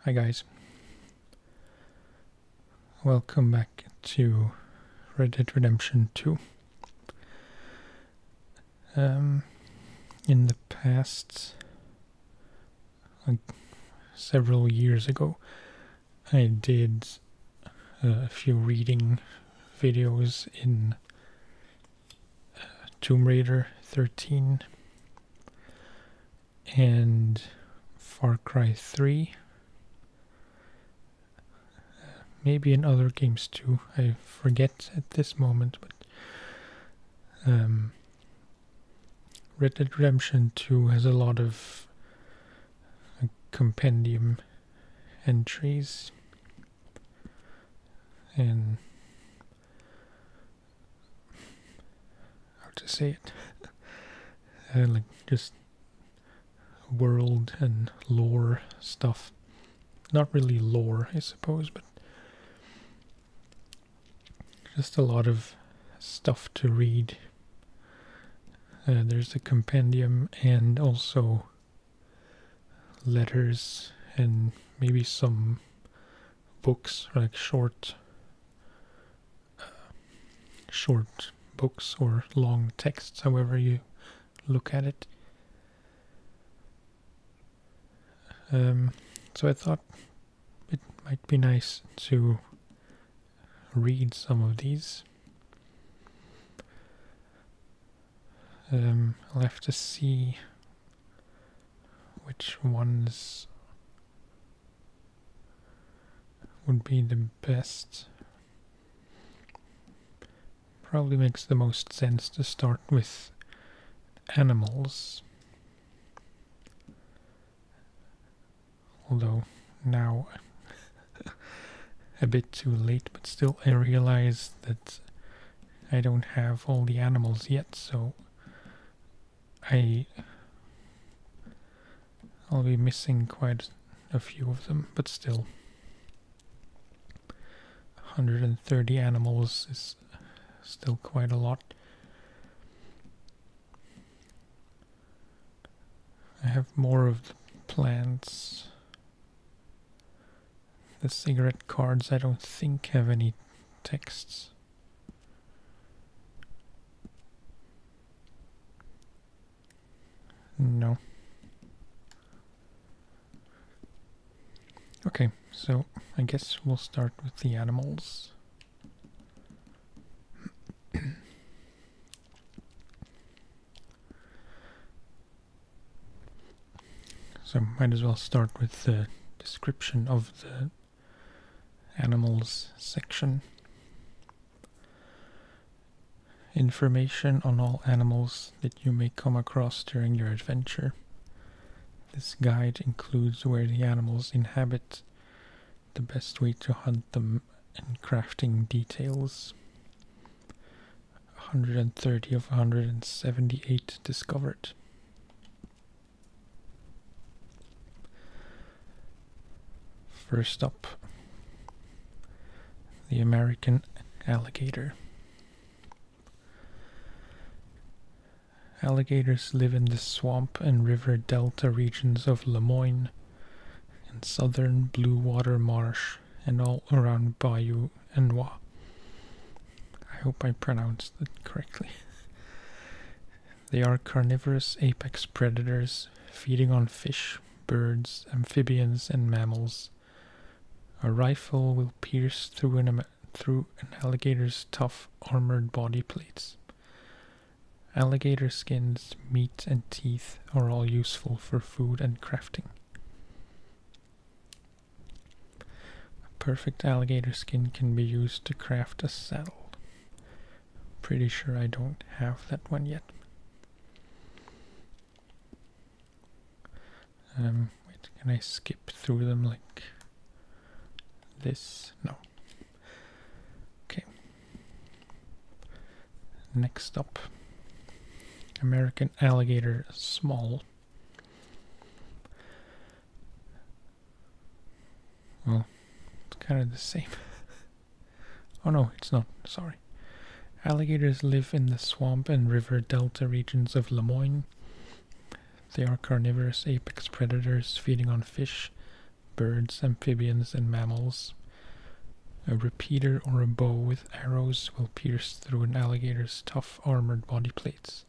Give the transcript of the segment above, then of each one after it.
Hi guys, welcome back to Red Dead Redemption 2. In the past, like several years ago, I did a few reading videos in Tomb Raider 13 and Far Cry 3. Maybe in other games too, I forget at this moment, but Red Dead Redemption 2 has a lot of compendium entries and how to say it, like just world and lore stuff. Not really lore, I suppose, but just a lot of stuff to read. There's a compendium and also letters and maybe some books, like short books or long texts, however you look at it. So I thought it might be nice to read some of these. I'll have to see which ones would be the best. Probably makes the most sense to start with animals. Although now a bit too late, but still I realize that I don't have all the animals yet, so I'll be missing quite a few of them, but still 130 animals is still quite a lot. I have more of the plants. The cigarette cards I don't think have any texts. No. Okay, so I guess we'll start with the animals. So might as well start with the description of the animals section. Information on all animals that you may come across during your adventure. This guide includes where the animals inhabit, the best way to hunt them, and crafting details. 130 of 178 discovered. First up, the American alligator. Alligators live in the swamp and river delta regions of Lemoyne, in southern blue water marsh, and all around Bayou Enwa. I hope I pronounced it correctly. They are carnivorous apex predators, feeding on fish, birds, amphibians, and mammals. A rifle will pierce through an alligator's tough armored body plates. Alligator skins, meat, and teeth are all useful for food and crafting. A perfect alligator skin can be used to craft a saddle. Pretty sure I don't have that one yet. Wait, can I skip through them like this? No. Okay. Next up, American alligator small. Well, it's kind of the same. Oh no, it's not. Sorry. Alligators live in the swamp and river delta regions of Lemoyne. They are carnivorous apex predators feeding on fish, birds, amphibians, and mammals. A repeater or a bow with arrows will pierce through an alligator's tough armored body plates.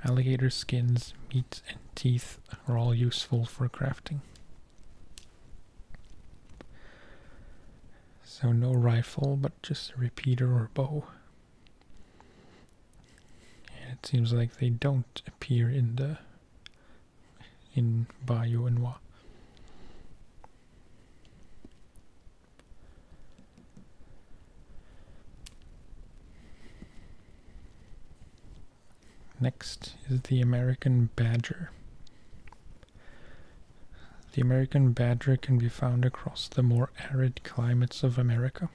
Alligator skins, meat, and teeth are all useful for crafting. So no rifle, but just a repeater or bow. And it seems like they don't appear in Bayou and Wa. Next is the American badger. The American badger can be found across the more arid climates of America.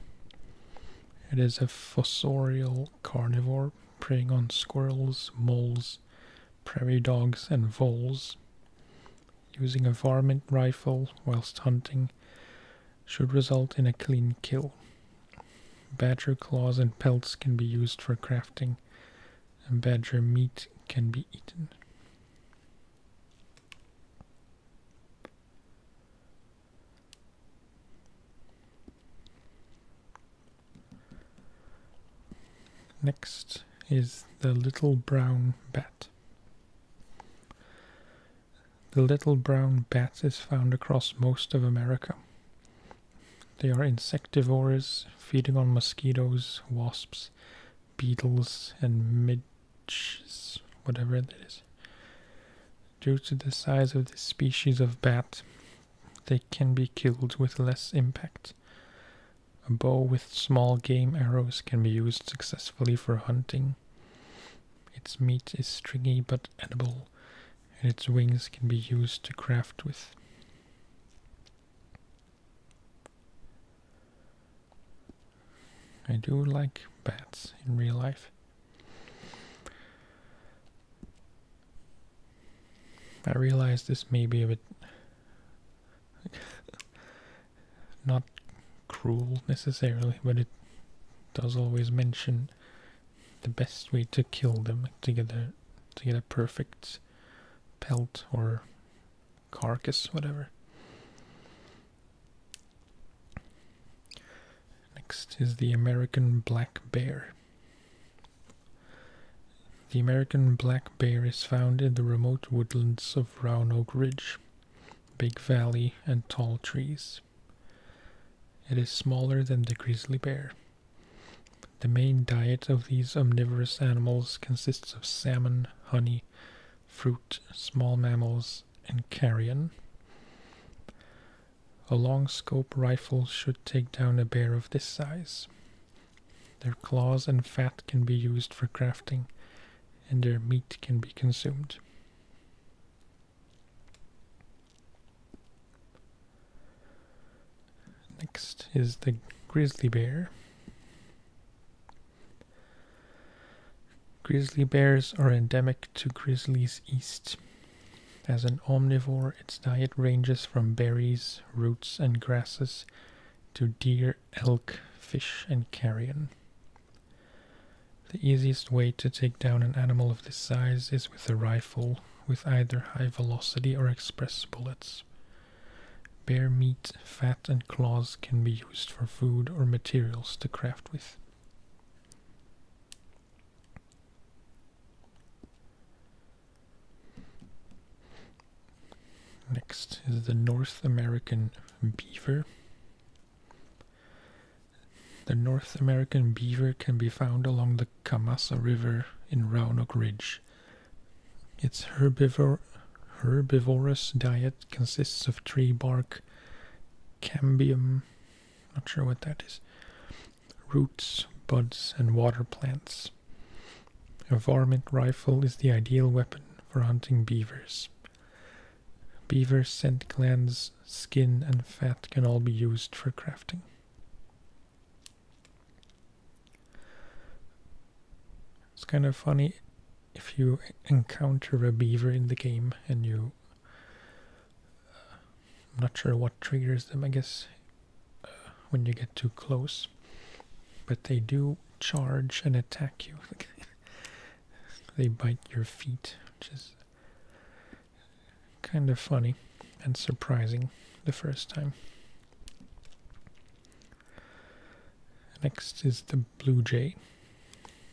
It is a fossorial carnivore preying on squirrels, moles, prairie dogs, and voles. Using a varmint rifle whilst hunting should result in a clean kill. Badger claws and pelts can be used for crafting, and badger meat can be eaten. Next is the little brown bat. The little brown bat is found across most of America. They are insectivores, feeding on mosquitoes, wasps, beetles, and midges, whatever that is. Due to the size of this species of bat, they can be killed with less impact. A bow with small game arrows can be used successfully for hunting. Its meat is stringy but edible, and its wings can be used to craft with. I do like bats in real life. I realize this may be a bit not cruel necessarily, but it does always mention the best way to kill them to get a perfect pelt or carcass, whatever. Next is the American black bear. The American black bear is found in the remote woodlands of Roanoke Ridge, Big Valley, and tall trees. It is smaller than the grizzly bear. The main diet of these omnivorous animals consists of salmon, honey, fruit, small mammals, and carrion. A long-scope rifle should take down a bear of this size. Their claws and fat can be used for crafting, and their meat can be consumed. Next is the grizzly bear. Grizzly bears are endemic to Grizzlies East. As an omnivore, its diet ranges from berries, roots, and grasses to deer, elk, fish, and carrion. The easiest way to take down an animal of this size is with a rifle with either high velocity or express bullets. Bear meat, fat, and claws can be used for food or materials to craft with. Next is the North American beaver. The North American beaver can be found along the Kamassa River in Roanoke Ridge. Its herbivorous diet consists of tree bark, cambium, not sure what that is, roots, buds, and water plants. A varmint rifle is the ideal weapon for hunting beavers. Beaver scent glands, skin, and fat can all be used for crafting. It's kind of funny if you encounter a beaver in the game and you... I'm not sure what triggers them, I guess, when you get too close. But they do charge and attack you. They bite your feet, which is kind of funny. and surprising the first time. Next is the blue jay,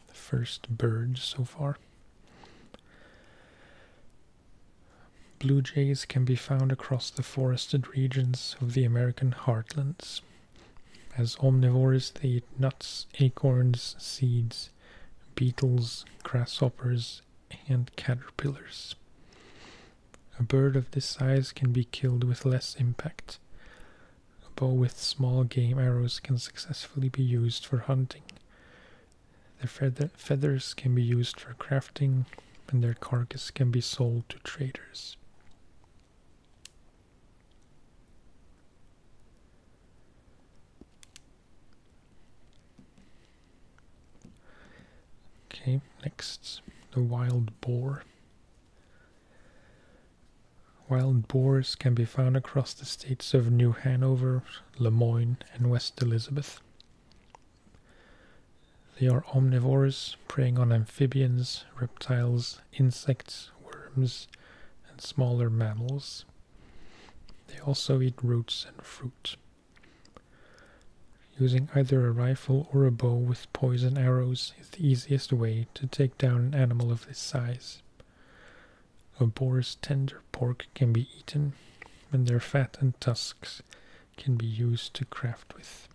the first bird so far. Blue jays can be found across the forested regions of the American heartlands. As omnivores, they eat nuts, acorns, seeds, beetles, grasshoppers, and caterpillars. A bird of this size can be killed with less impact. A bow with small game arrows can successfully be used for hunting. Their feathers can be used for crafting, and their carcass can be sold to traders. Okay, next, the wild boar. Wild boars can be found across the states of New Hanover, Lemoyne, and West Elizabeth. They are omnivores, preying on amphibians, reptiles, insects, worms, and smaller mammals. They also eat roots and fruit. Using either a rifle or a bow with poison arrows is the easiest way to take down an animal of this size. A boar's tender pork can be eaten, and their fat and tusks can be used to craft with.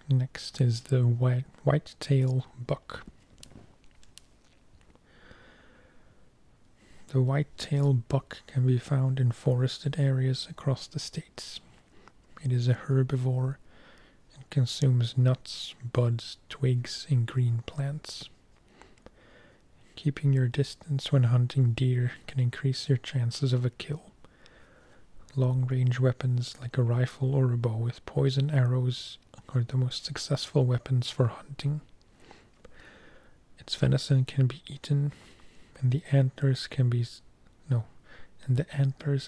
Next is the white-tailed buck. The white-tailed buck can be found in forested areas across the states. It is a herbivore and consumes nuts, buds, twigs, and green plants. Keeping your distance when hunting deer can increase your chances of a kill. Long-range weapons like a rifle or a bow with poison arrows are the most successful weapons for hunting. Its venison can be eaten, and the antlers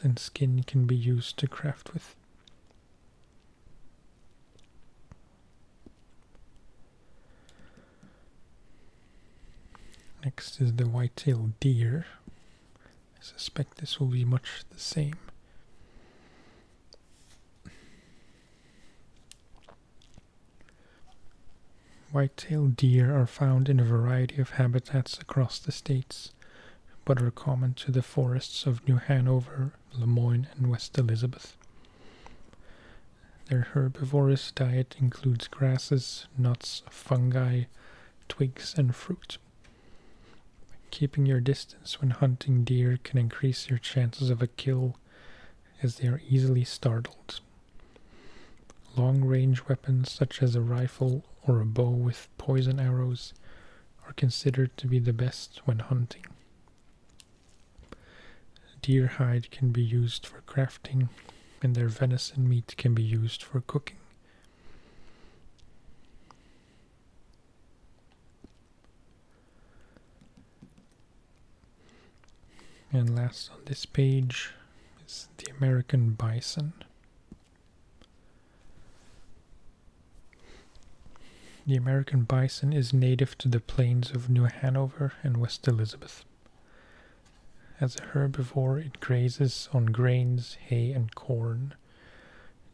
and skin can be used to craft with. Next is the white-tailed deer. I suspect this will be much the same. White-tailed deer are found in a variety of habitats across the states, but are common to the forests of New Hanover, Lemoyne, and West Elizabeth. Their herbivorous diet includes grasses, nuts, fungi, twigs, and fruit. Keeping your distance when hunting deer can increase your chances of a kill, as they are easily startled. Long-range weapons such as a rifle or a bow with poison arrows are considered to be the best when hunting. Deer hide can be used for crafting, and their venison meat can be used for cooking. And last on this page is the American bison. The American bison is native to the plains of New Hanover and West Elizabeth. As a herbivore, it grazes on grains, hay, and corn.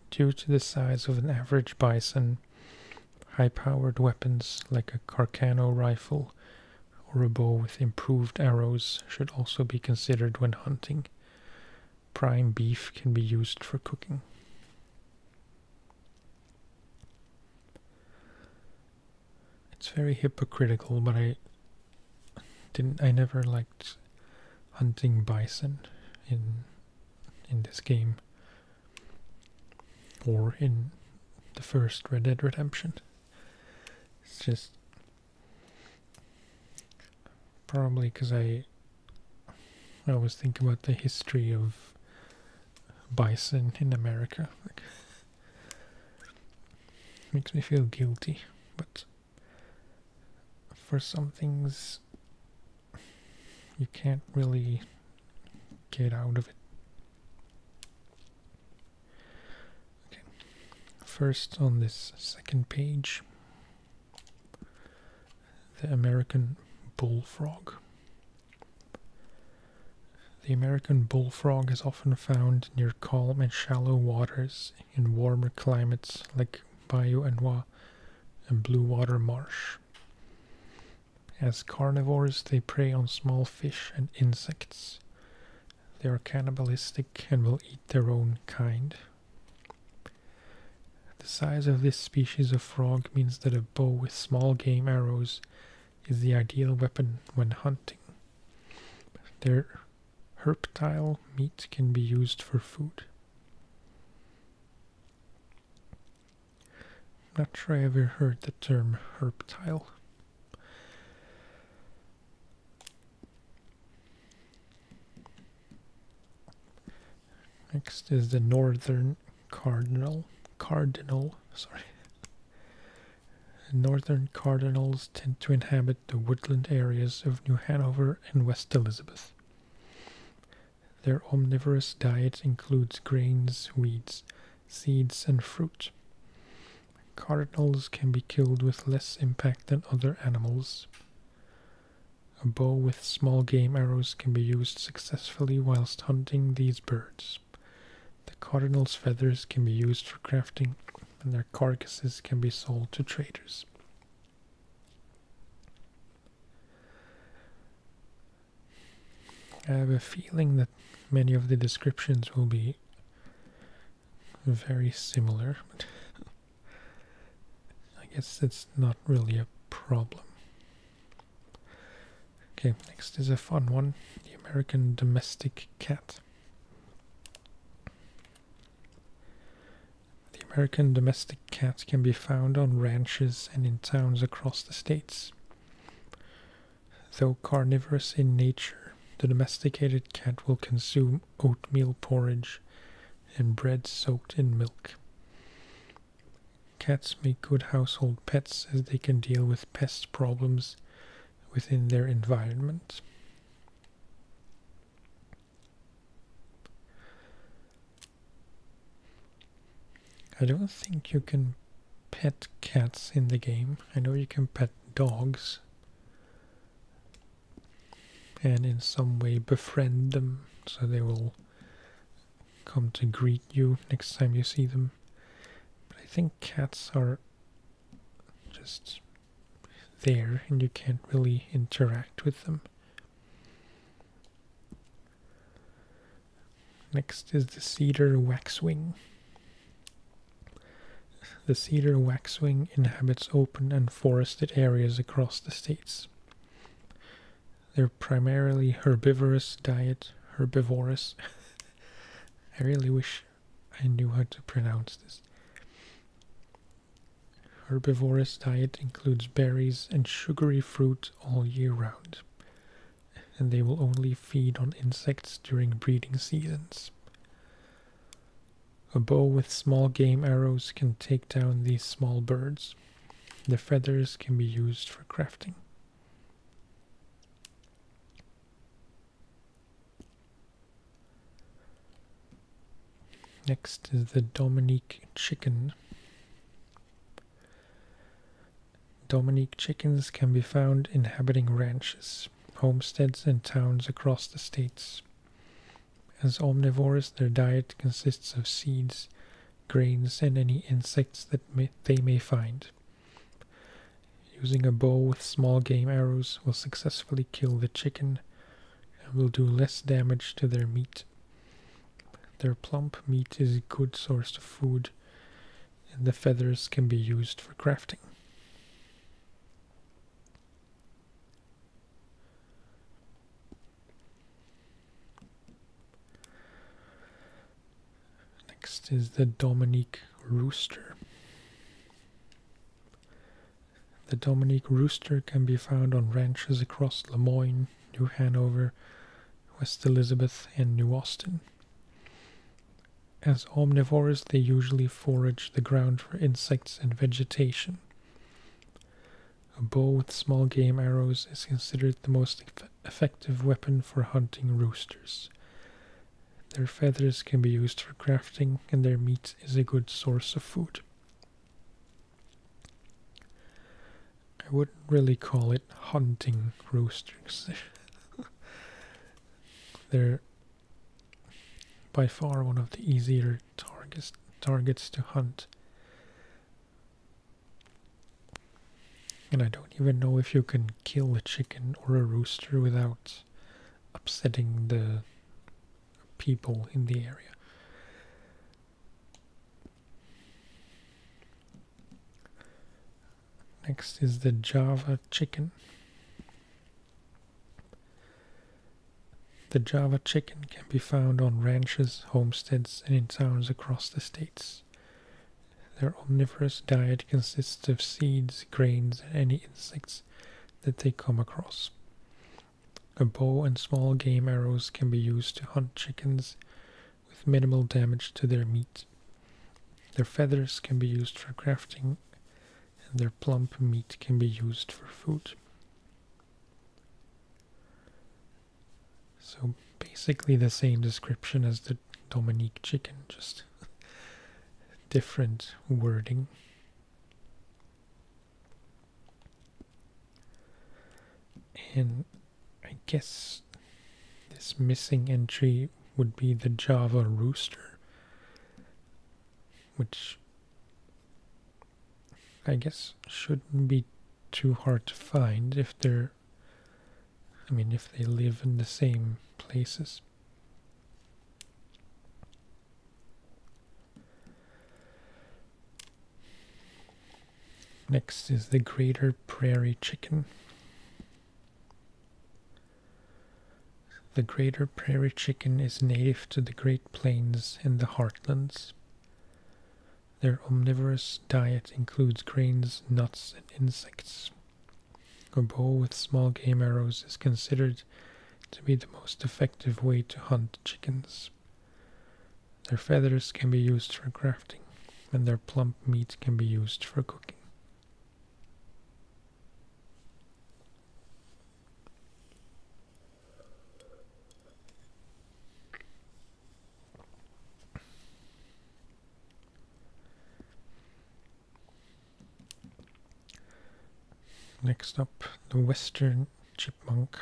Due to the size of an average bison, high-powered weapons like a Carcano rifle or a bow with improved arrows should also be considered when hunting. Prime beef can be used for cooking. It's very hypocritical, but I never liked hunting bison in this game or in the first Red Dead Redemption. It's just probably because I always think about the history of bison in America. Like, makes me feel guilty, but for some things you can't really get out of it. Okay, first on this second page, the American bullfrog. The American bullfrog is often found near calm and shallow waters in warmer climates like Bayou Anwa and blue water marsh. As carnivores, they prey on small fish and insects. They are cannibalistic and will eat their own kind. The size of this species of frog means that a bow with small game arrows is the ideal weapon when hunting. Their herptile meat can be used for food. I'm not sure I ever heard the term herptile. Next is the northern cardinal. Northern cardinals tend to inhabit the woodland areas of New Hanover and West Elizabeth. Their omnivorous diet includes grains, weeds, seeds, and fruit. Cardinals can be killed with less impact than other animals. A bow with small game arrows can be used successfully whilst hunting these birds. The cardinal's feathers can be used for crafting, and their carcasses can be sold to traders. I have a feeling that many of the descriptions will be very similar, but I guess it's not really a problem. Okay, next is a fun one, the American domestic cat. The American domestic cat can be found on ranches and in towns across the states. Though carnivorous in nature, the domesticated cat will consume oatmeal porridge and bread soaked in milk. Cats make good household pets as they can deal with pest problems within their environment. I don't think you can pet cats in the game. I know you can pet dogs and in some way befriend them so they will come to greet you next time you see them. But I think cats are just there and you can't really interact with them. Next is the cedar waxwing. The cedar waxwing inhabits open and forested areas across the states. They're primarily herbivorous. I really wish I knew how to pronounce this. Herbivorous diet includes berries and sugary fruit all year round, and they will only feed on insects during breeding seasons. A bow with small game arrows can take down these small birds. The feathers can be used for crafting. Next is the Dominique chicken. Dominique chickens can be found inhabiting ranches, homesteads, and towns across the states. As omnivores, their diet consists of seeds, grains, and any insects that they may find. Using a bow with small game arrows will successfully kill the chicken and will do less damage to their meat. Their plump meat is a good source of food, and the feathers can be used for crafting. Next is the Dominique rooster. The Dominique rooster can be found on ranches across Lemoyne, New Hanover, West Elizabeth, and New Austin. As omnivores, they usually forage the ground for insects and vegetation. A bow with small game arrows is considered the most effective weapon for hunting roosters. Their feathers can be used for crafting, and their meat is a good source of food. I wouldn't really call it hunting roosters. They're by far one of the easier targets to hunt. And I don't even know if you can kill a chicken or a rooster without upsetting the people in the area. Next is the Java chicken. The Java chicken can be found on ranches, homesteads, and in towns across the states. Their omnivorous diet consists of seeds, grains, and any insects that they come across. A bow and small game arrows can be used to hunt chickens with minimal damage to their meat. Their feathers can be used for crafting, and their plump meat can be used for food. So basically the same description as the Dominique chicken, just different wording. And I guess this missing entry would be the Java rooster, which I guess shouldn't be too hard to find if they're, if they live in the same places. Next is the greater prairie chicken. The greater prairie chicken is native to the Great Plains and the heartlands. Their omnivorous diet includes grains, nuts, and insects. A bow with small game arrows is considered to be the most effective way to hunt chickens. Their feathers can be used for crafting, and their plump meat can be used for cooking. Next up, the western chipmunk.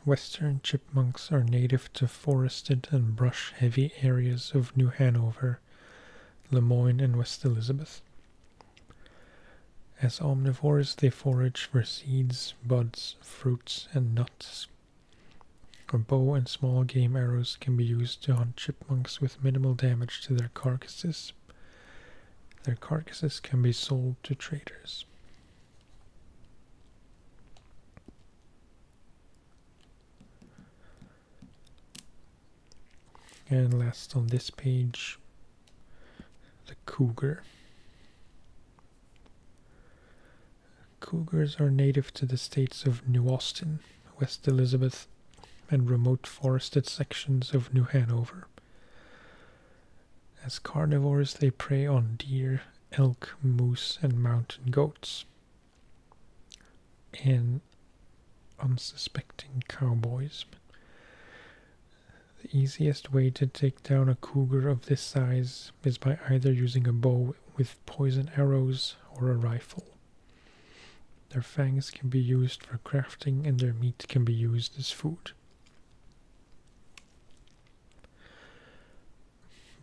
Western chipmunks are native to forested and brush-heavy areas of New Hanover, Lemoyne, and West Elizabeth. As omnivores, they forage for seeds, buds, fruits, and nuts. A bow and small game arrows can be used to hunt chipmunks with minimal damage to their carcasses. Their carcasses can be sold to traders. And last on this page, the cougar. Cougars are native to the states of New Austin, West Elizabeth, and remote forested sections of New Hanover. As carnivores, they prey on deer, elk, moose, and mountain goats, and unsuspecting cowboys. The easiest way to take down a cougar of this size is by either using a bow with poison arrows or a rifle. Their fangs can be used for crafting, and their meat can be used as food.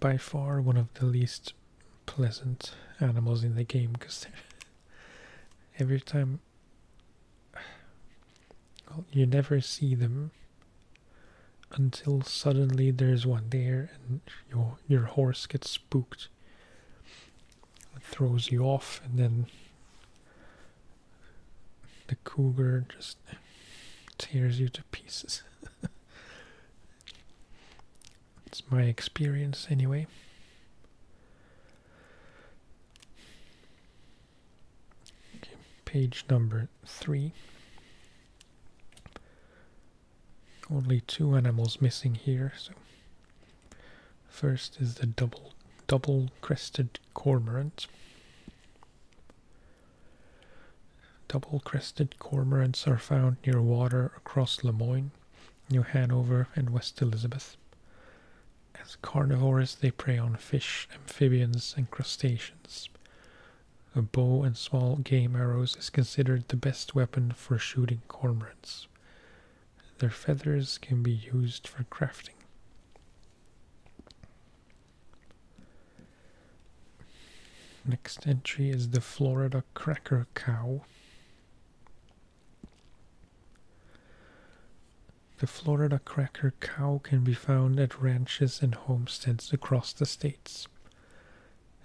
By far one of the least pleasant animals in the game, because every time, well, you never see them until suddenly there's one there and your horse gets spooked. It throws you off, and then the cougar just tears you to pieces. It's my experience anyway. Okay, page number 3. Only 2 animals missing here. So first is the double-crested cormorant. Double-crested cormorants are found near water across Lemoyne, New Hanover, and West Elizabeth. As carnivores, they prey on fish, amphibians, and crustaceans. A bow and small game arrows is considered the best weapon for shooting cormorants. Their feathers can be used for crafting. Next entry is the Florida cracker cow. The Florida cracker cow can be found at ranches and homesteads across the states.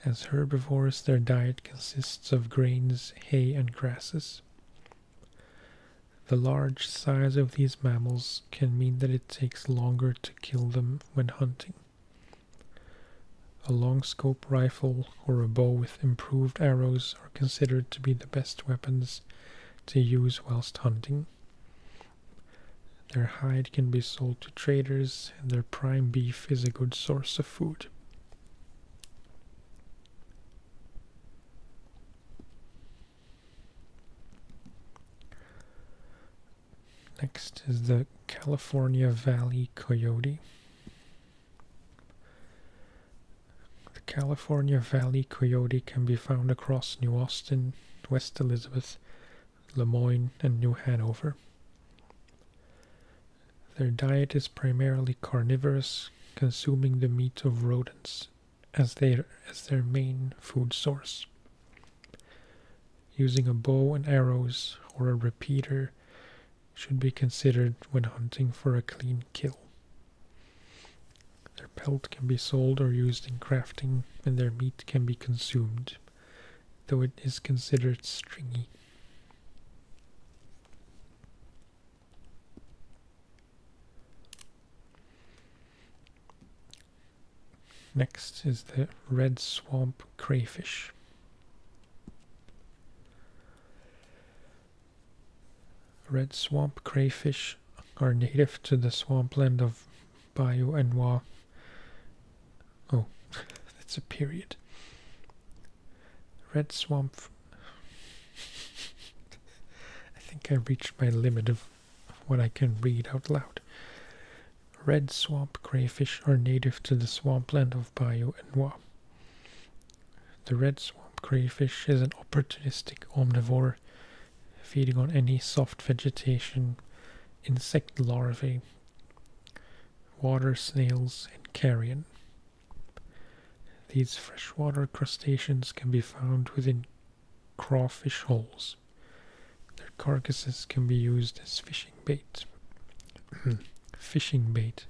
As herbivores, their diet consists of grains, hay, and grasses. The large size of these mammals can mean that it takes longer to kill them when hunting. A long-scope rifle or a bow with improved arrows are considered to be the best weapons to use whilst hunting. Their hide can be sold to traders, and their prime beef is a good source of food. Next is the California Valley coyote. The California Valley coyote can be found across New Austin, West Elizabeth, Lemoyne, and New Hanover. Their diet is primarily carnivorous, consuming the meat of rodents as their main food source. Using a bow and arrows or a repeater should be considered when hunting for a clean kill. Their pelt can be sold or used in crafting, and their meat can be consumed, though it is considered stringy. Next is the red swamp crayfish. Red swamp crayfish are native to the swampland of Bayou Enwa. Oh, that's a period. Red swamp. I think I reached my limit of what I can read out loud. Red swamp crayfish are native to the swampland of Bayou Enwa. The red swamp crayfish is an opportunistic omnivore, feeding on any soft vegetation, insect larvae, water snails, and carrion. These freshwater crustaceans can be found within crawfish holes. Their carcasses can be used as fishing bait. Fishing bait.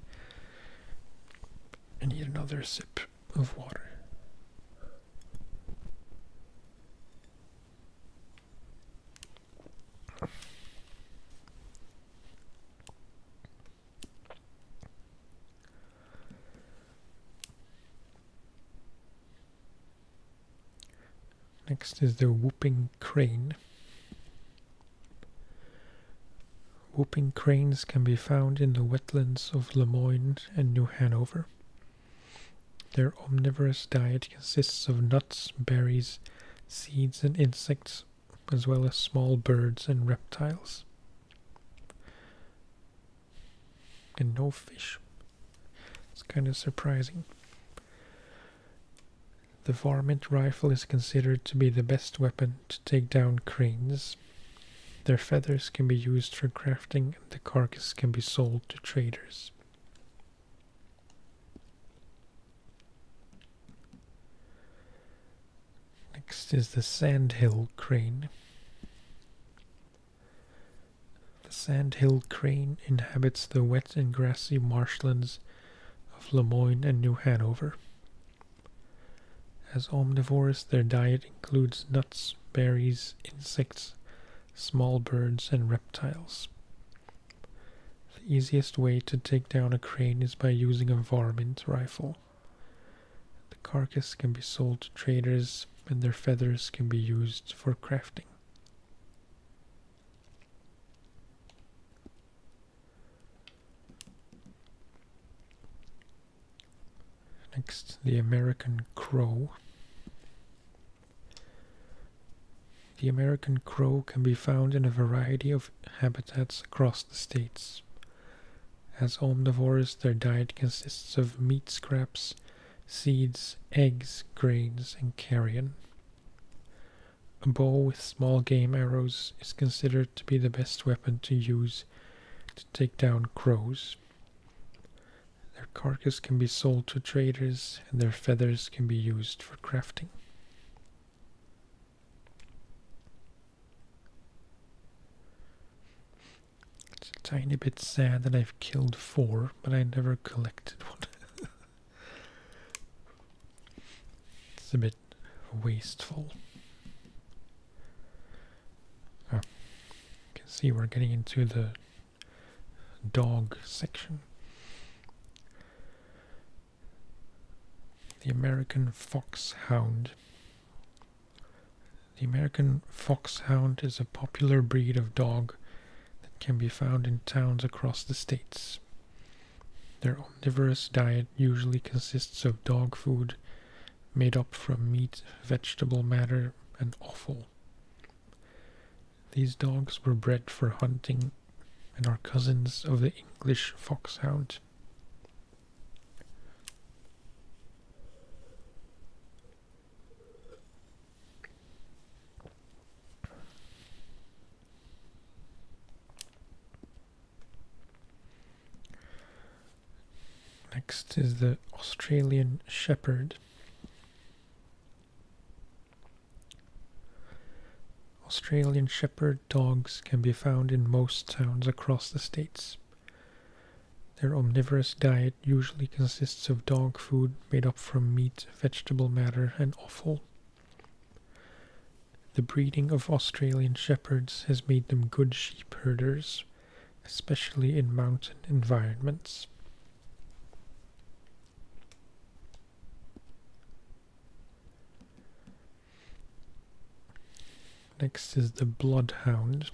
I need another sip of water. Next is the whooping crane. Whooping cranes can be found in the wetlands of Lemoyne and New Hanover. Their omnivorous diet consists of nuts, berries, seeds, and insects, as well as small birds and reptiles. And no fish. It's kind of surprising. The varmint rifle is considered to be the best weapon to take down cranes. Their feathers can be used for crafting, and the carcass can be sold to traders. Next is the sandhill crane. The sandhill crane inhabits the wet and grassy marshlands of Lemoyne and New Hanover. As omnivores, their diet includes nuts, berries, insects, small birds, and reptiles. The easiest way to take down a crane is by using a varmint rifle. The carcass can be sold to traders, and their feathers can be used for crafting. Next, the American crow. The American crow can be found in a variety of habitats across the states. As omnivores, their diet consists of meat scraps, seeds, eggs, grains, and carrion. A bow with small game arrows is considered to be the best weapon to use to take down crows. Their carcass can be sold to traders, and their feathers can be used for crafting. It's a tiny bit sad that I've killed 4, but I never collected one. It's a bit wasteful. Oh, you can see we're getting into the dog section. The American Foxhound. The American Foxhound is a popular breed of dog that can be found in towns across the states. Their omnivorous diet usually consists of dog food made up from meat, vegetable matter, and offal. These dogs were bred for hunting and are cousins of the English foxhound. Next is the Australian Shepherd. Australian Shepherd dogs can be found in most towns across the states. Their omnivorous diet usually consists of dog food made up from meat, vegetable matter, and offal. The breeding of Australian Shepherds has made them good sheep herders, especially in mountain environments. Next is the Bloodhound.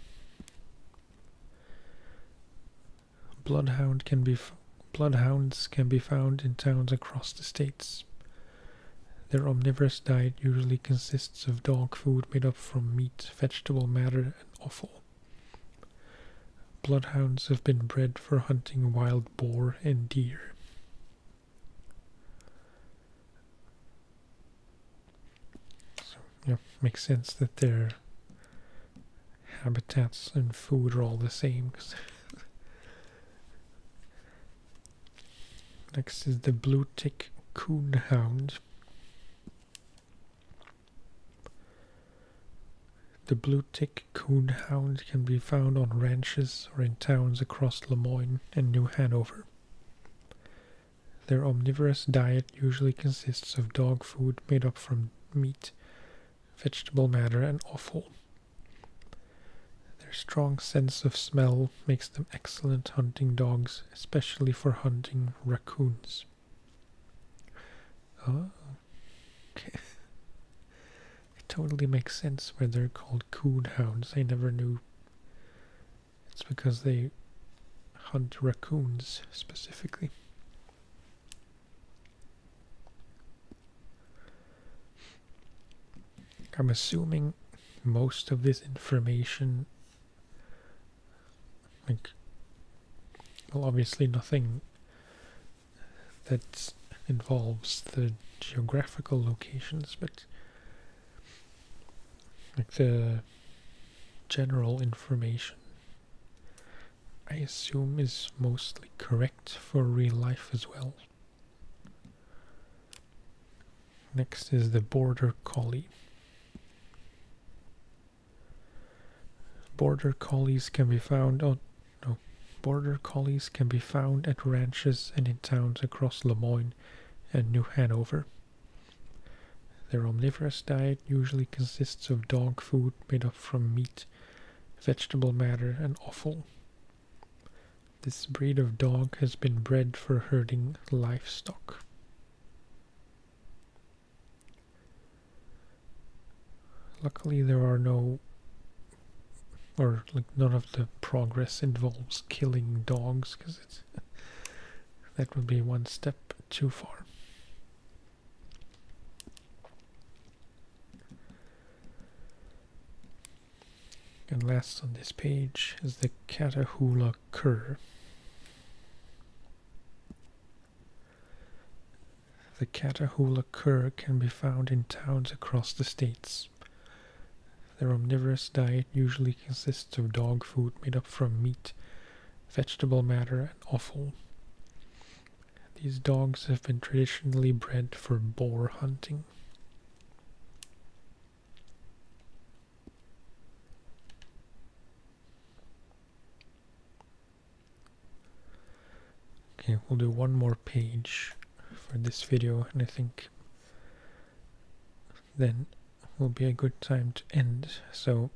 Bloodhounds can be found in towns across the states. Their omnivorous diet usually consists of dog food made up from meat, vegetable matter, and offal. Bloodhounds have been bred for hunting wild boar and deer. So, yeah, makes sense that their habitats and food are all the same. Next is the blue tick coonhound. The blue tick coonhound can be found on ranches or in towns across Lemoyne and New Hanover. Their omnivorous diet usually consists of dog food made up from meat, vegetable matter, and offal. Their strong sense of smell makes them excellent hunting dogs, especially for hunting raccoons. Oh, okay. It totally makes sense why they're called coonhounds. I never knew. It's because they hunt raccoons specifically. I'm assuming most of this information, well, obviously nothing that involves the geographical locations, but the general information, I assume, is mostly correct for real life as well. Next is the Border Collie. Border Collies can be found at ranches and in towns across Lemoyne and New Hanover. Their omnivorous diet usually consists of dog food made up from meat, vegetable matter, and offal. This breed of dog has been bred for herding livestock. Luckily there are none of the progress involves killing dogs, because that would be one step too far. And last on this page is the Catahoula cur. The Catahoula cur can be found in towns across the states. Their omnivorous diet usually consists of dog food made up from meat, vegetable matter, and offal. These dogs have been traditionally bred for boar hunting. Okay, we'll do one more page for this video, and I think then will be a good time to end. So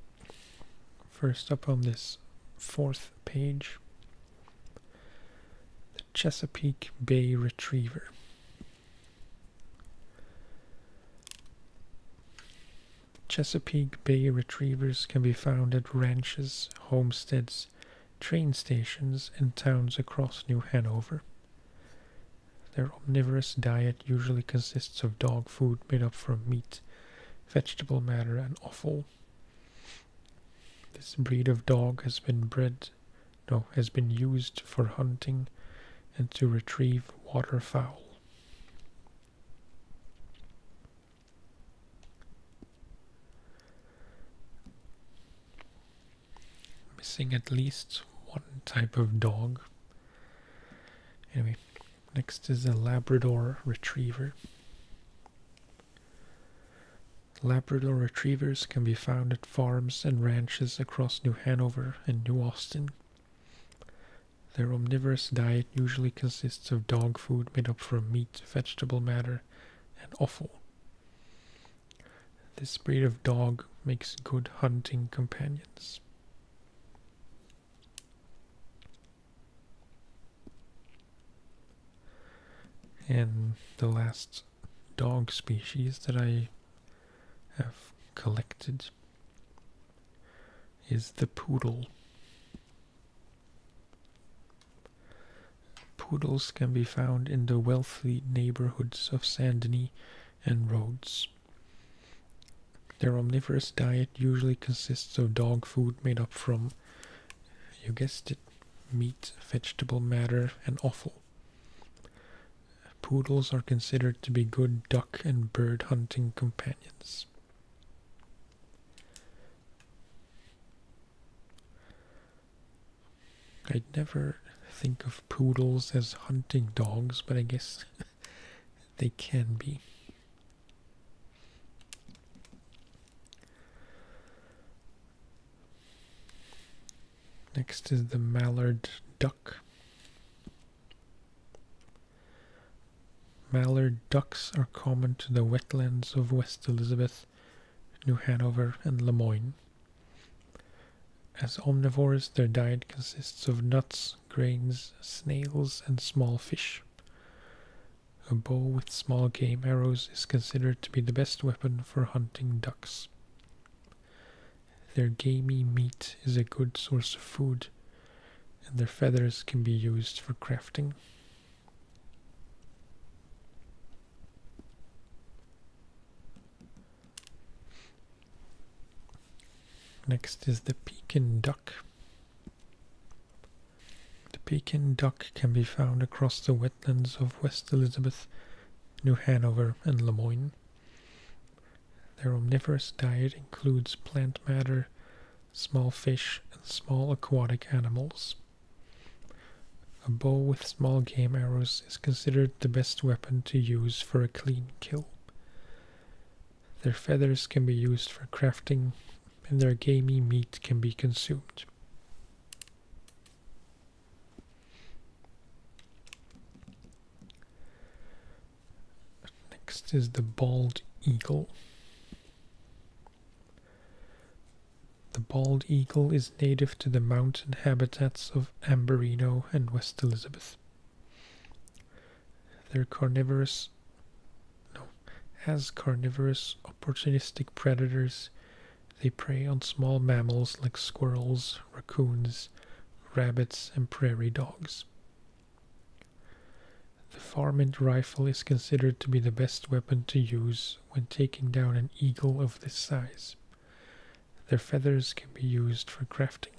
first up on this fourth page, the Chesapeake Bay Retriever. Chesapeake Bay Retrievers can be found at ranches, homesteads, train stations, and towns across New Hanover. Their omnivorous diet usually consists of dog food made up from meat, vegetable matter, and offal. This breed of dog has been used for hunting and to retrieve waterfowl. Missing at least one type of dog. Anyway, next is a Labrador Retriever. Labrador Retrievers can be found at farms and ranches across New Hanover and New Austin. Their omnivorous diet usually consists of dog food made up from meat, vegetable matter, and offal. This breed of dog makes good hunting companions. And the last dog species that I have collected is the poodle. Poodles can be found in the wealthy neighborhoods of Saint Denis and Rhodes. Their omnivorous diet usually consists of dog food made up from, you guessed it, meat, vegetable matter, and offal. Poodles are considered to be good duck and bird hunting companions. I'd never think of poodles as hunting dogs, but I guess they can be. Next is the mallard duck. Mallard ducks are common to the wetlands of West Elizabeth, New Hanover, and Lemoyne. As omnivores, their diet consists of nuts, grains, snails, and small fish. A bow with small game arrows is considered to be the best weapon for hunting ducks. Their gamey meat is a good source of food, and their feathers can be used for crafting. Next is the Pekin duck. The Pekin duck can be found across the wetlands of West Elizabeth, New Hanover, and Lemoyne. Their omnivorous diet includes plant matter, small fish, and small aquatic animals. A bow with small game arrows is considered the best weapon to use for a clean kill. Their feathers can be used for crafting, and their gamey meat can be consumed. Next is the bald eagle. The bald eagle is native to the mountain habitats of Amberino and West Elizabeth. As carnivorous, opportunistic predators, they prey on small mammals like squirrels, raccoons, rabbits, and prairie dogs. The varmint rifle is considered to be the best weapon to use when taking down an eagle of this size. Their feathers can be used for crafting.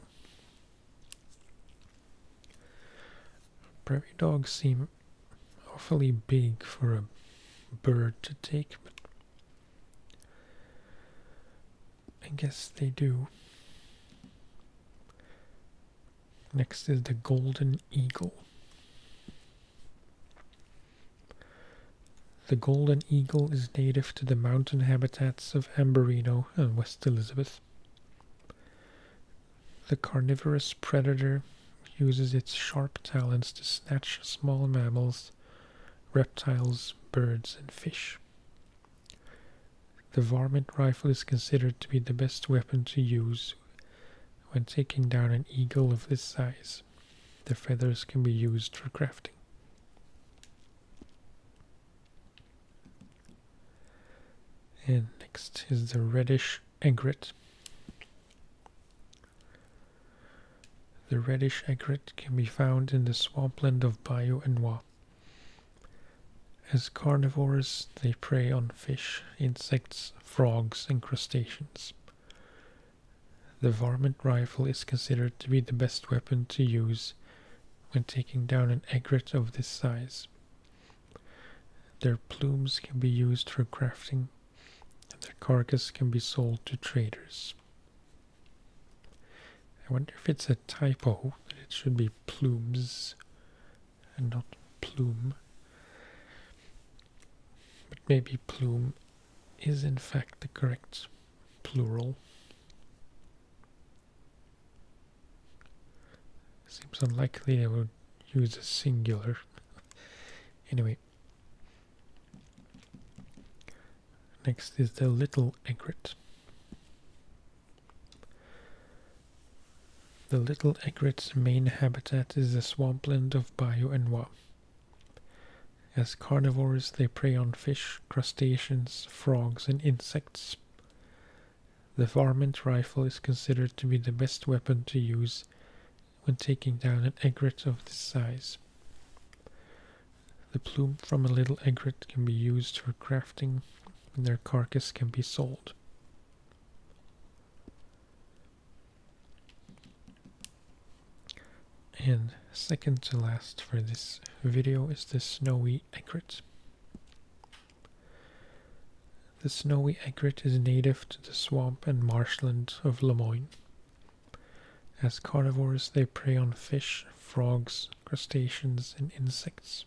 Prairie dogs seem awfully big for a bird to take, but I I guess they do. Next is the golden eagle. The golden eagle is native to the mountain habitats of Amberino and West Elizabeth. The carnivorous predator uses its sharp talons to snatch small mammals, reptiles, birds, and fish. The varmint rifle is considered to be the best weapon to use when taking down an eagle of this size. The feathers can be used for crafting. And next is the reddish egret. The reddish egret can be found in the swampland of Bayou and Wa. As carnivores, they prey on fish, insects, frogs, and crustaceans. The varmint rifle is considered to be the best weapon to use when taking down an egret of this size. Their plumes can be used for crafting, and their carcass can be sold to traders. I wonder if it's a typo, that it should be plumes and not plume. But maybe plume is in fact the correct plural. Seems unlikely they would use a singular. Anyway. Next is the little egret. The little egret's main habitat is the swampland of Bayou and Wa. As carnivores, they prey on fish, crustaceans, frogs, and insects. The varmint rifle is considered to be the best weapon to use when taking down an egret of this size. The plume from a little egret can be used for crafting, and their carcass can be sold. And second to last for this video is the snowy egret. The snowy egret is native to the swamp and marshland of Lemoyne. As carnivores, they prey on fish, frogs, crustaceans, and insects.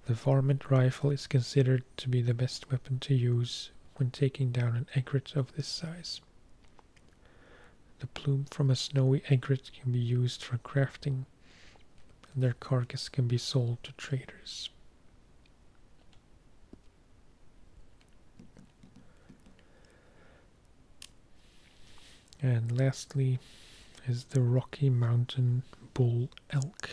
The varmint rifle is considered to be the best weapon to use when taking down an egret of this size. The plume from a snowy egret can be used for crafting, and their carcass can be sold to traders. And lastly is the Rocky Mountain bull elk.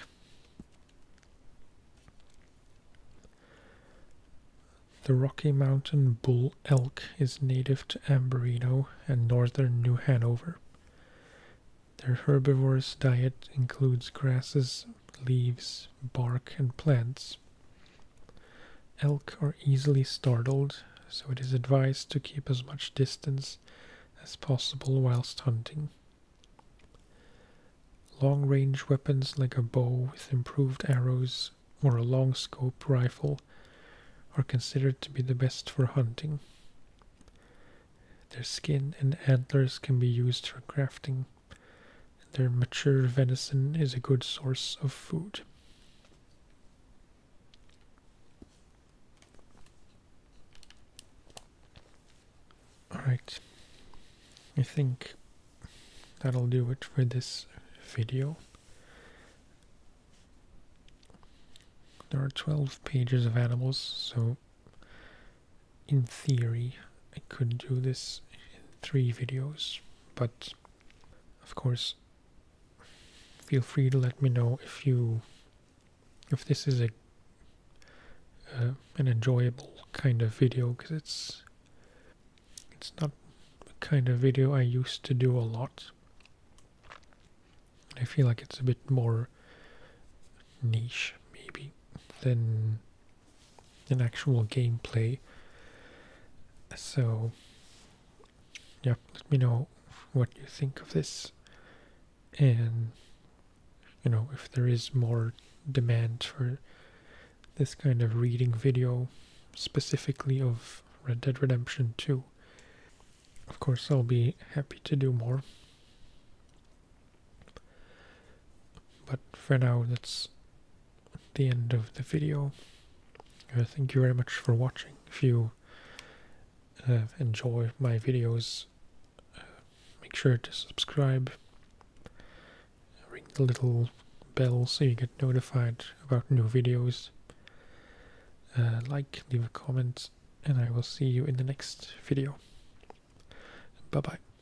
The Rocky Mountain bull elk is native to Amberino and northern New Hanover. Their herbivorous diet includes grasses, leaves, bark, and plants. Elk are easily startled, so it is advised to keep as much distance as possible whilst hunting. Long-range weapons like a bow with improved arrows or a long-scope rifle are considered to be the best for hunting. Their skin and antlers can be used for crafting. Their mature venison is a good source of food. Alright, I think that'll do it for this video. There are 12 pages of animals, so in theory I could do this in 3 videos, but of course feel free to let me know if this is an enjoyable kind of video, because it's not the kind of video I used to do a lot. I feel like it's a bit more niche maybe than an actual gameplay. So yeah, let me know what you think of this, and if there is more demand for this kind of reading video, specifically of Red Dead Redemption 2. Of course, I'll be happy to do more. But for now, that's the end of the video. Thank you very much for watching. If you enjoy my videos, make sure to subscribe, ring the little bell so you get notified about new videos, like, leave a comment, and I will see you in the next video. Bye bye.